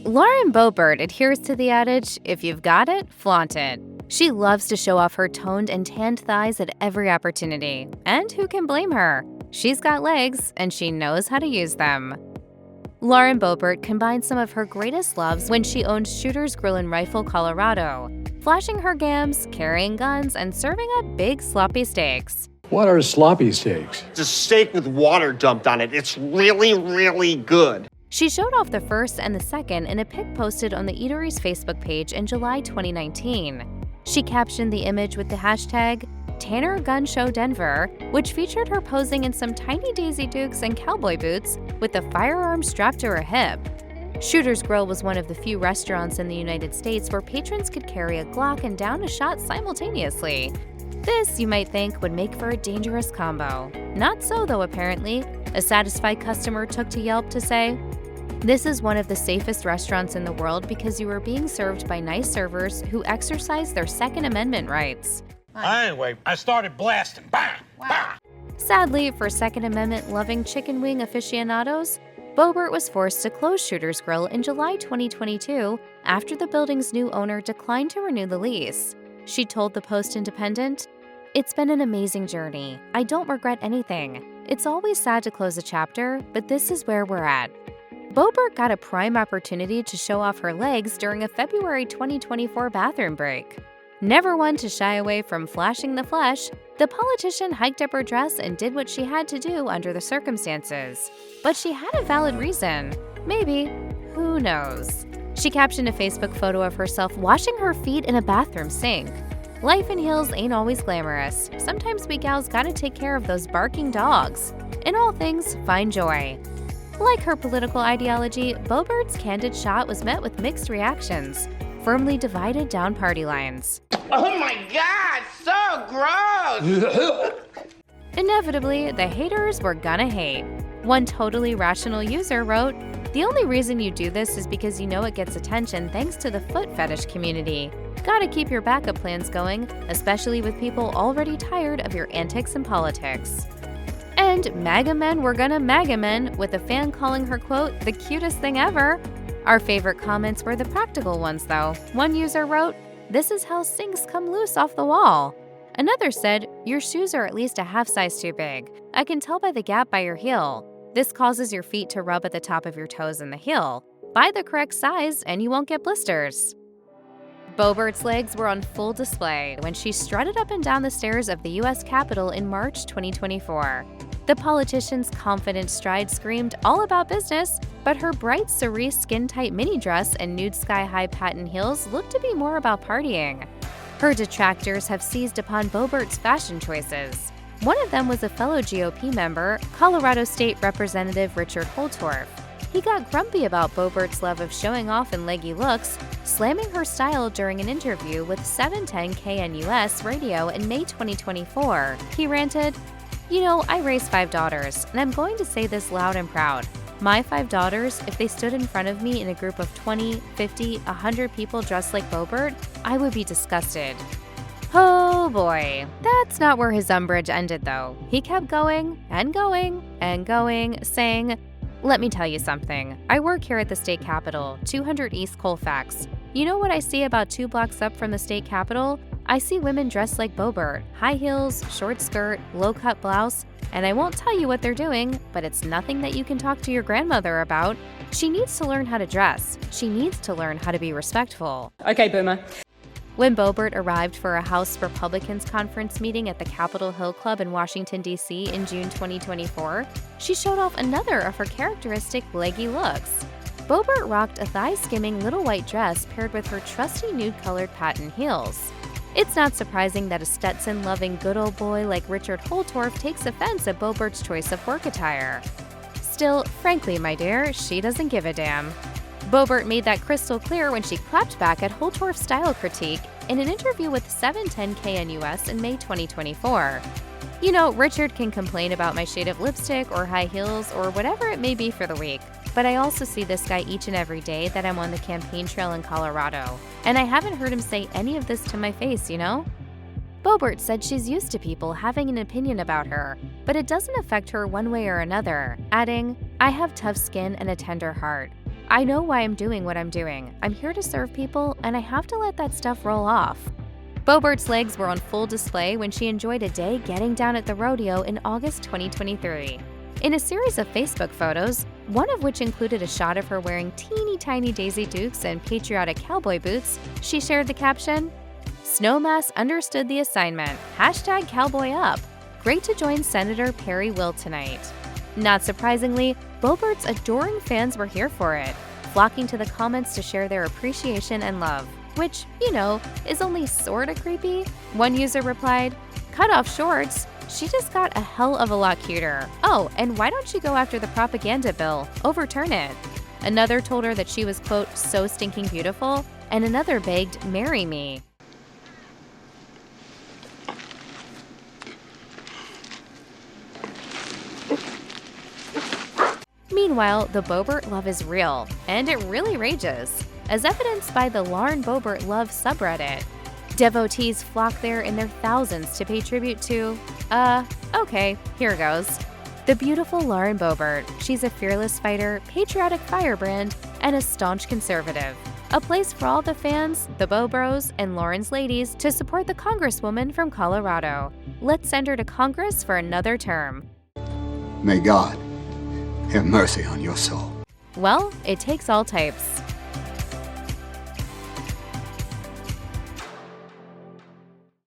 Lauren Boebert adheres to the adage, if you've got it, flaunt it. She loves to show off her toned and tanned thighs at every opportunity. And who can blame her? She's got legs, and she knows how to use them. Lauren Boebert combined some of her greatest loves when she owned Shooter's Grill and Rifle, Colorado, flashing her gams, carrying guns, and serving up big sloppy steaks. What are sloppy steaks? It's a steak with water dumped on it. It's really, really good. She showed off the first and the second in a pic posted on the eatery's Facebook page in July 2019. She captioned the image with the hashtag Tanner Gun Show Denver, which featured her posing in some tiny Daisy Dukes and cowboy boots with a firearm strapped to her hip. Shooter's Grill was one of the few restaurants in the United States where patrons could carry a Glock and down a shot simultaneously. This, you might think, would make for a dangerous combo. Not so, though, apparently. A satisfied customer took to Yelp to say, "This is one of the safest restaurants in the world because you are being served by nice servers who exercise their Second Amendment rights." Anyway, I started blasting. Bang! Bang! Sadly, for Second Amendment-loving chicken wing aficionados, Boebert was forced to close Shooter's Grill in July 2022 after the building's new owner declined to renew the lease. She told the Post-Independent, "It's been an amazing journey. I don't regret anything. It's always sad to close a chapter, but this is where we're at." Boebert got a prime opportunity to show off her legs during a February 2024 bathroom break. Never one to shy away from flashing the flesh, the politician hiked up her dress and did what she had to do under the circumstances. But she had a valid reason. Maybe. Who knows? She captioned a Facebook photo of herself washing her feet in a bathroom sink. Life in heels ain't always glamorous. Sometimes we gals gotta take care of those barking dogs. In all things, find joy. Like her political ideology, Boebert's candid shot was met with mixed reactions, firmly divided down party lines. Oh my God, so gross! Inevitably, the haters were gonna hate. One totally rational user wrote, "The only reason you do this is because you know it gets attention thanks to the foot fetish community. Gotta keep your backup plans going, especially with people already tired of your antics and politics." And MAGA men were gonna MAGA men, with a fan calling her, quote, "the cutest thing ever." Our favorite comments were the practical ones, though. One user wrote, "This is how sinks come loose off the wall." Another said, "Your shoes are at least a half size too big. I can tell by the gap by your heel. This causes your feet to rub at the top of your toes in the heel. Buy the correct size and you won't get blisters." Boebert's legs were on full display when she strutted up and down the stairs of the U.S. Capitol in March 2024. The politician's confident stride screamed all about business, but her bright cerise skin-tight mini dress and nude sky-high patent heels looked to be more about partying. Her detractors have seized upon Boebert's fashion choices. One of them was a fellow GOP member, Colorado State Representative Richard Holtorf. He got grumpy about Boebert's love of showing off in leggy looks, slamming her style during an interview with 710 KNUS radio in May 2024. He ranted, "You know, I raised 5 daughters, and I'm going to say this loud and proud. My 5 daughters, if they stood in front of me in a group of 20, 50, 100 people dressed like Boebert, I would be disgusted." Oh boy. That's not where his umbrage ended, though. He kept going and going and going, saying, "Let me tell you something. I work here at the state capitol, 200 East Colfax. You know what I see about 2 blocks up from the state capitol? I see women dressed like Boebert, high heels, short skirt, low-cut blouse, and I won't tell you what they're doing, but it's nothing that you can talk to your grandmother about. She needs to learn how to dress. She needs to learn how to be respectful." Okay, boomer. When Boebert arrived for a House Republicans conference meeting at the Capitol Hill Club in Washington, D.C. in June 2024, she showed off another of her characteristic leggy looks. Boebert rocked a thigh-skimming little white dress paired with her trusty nude-colored patent heels. It's not surprising that a Stetson-loving good old boy like Richard Holtorf takes offense at Boebert's choice of work attire. Still, frankly, my dear, she doesn't give a damn. Boebert made that crystal clear when she clapped back at Holtorf's style critique in an interview with 710 KNUS in May 2024. "You know, Richard can complain about my shade of lipstick or high heels or whatever it may be for the week, but I also see this guy each and every day that I'm on the campaign trail in Colorado, and I haven't heard him say any of this to my face, you know?" Boebert said she's used to people having an opinion about her, but it doesn't affect her one way or another, adding, "I have tough skin and a tender heart. I know why I'm doing what I'm doing. I'm here to serve people, and I have to let that stuff roll off. Boebert's legs were on full display when she enjoyed a day getting down at the rodeo in August 2023. In a series of Facebook photos, one of which included a shot of her wearing teeny tiny Daisy Dukes and patriotic cowboy boots, she shared the caption, "Snowmass understood the assignment. #CowboyUp. Great to join Senator Perry Will tonight." Not surprisingly, Boebert's adoring fans were here for it, flocking to the comments to share their appreciation and love, which, is only sorta creepy. One user replied, "Cut off shorts. She just got a hell of a lot cuter. Oh, and why don't you go after the propaganda bill? Overturn it." Another told her that she was, quote, "so stinking beautiful," and another begged, "Marry me." Meanwhile, the Boebert love is real, and it really rages, as evidenced by the Lauren Boebert Love subreddit. Devotees flock there in their thousands to pay tribute to, okay, here goes. The beautiful Lauren Boebert. She's a fearless fighter, patriotic firebrand, and a staunch conservative. A place for all the fans, the Bo Bros, and Lauren's ladies to support the Congresswoman from Colorado. Let's send her to Congress for another term. May God have mercy on your soul. Well, it takes all types.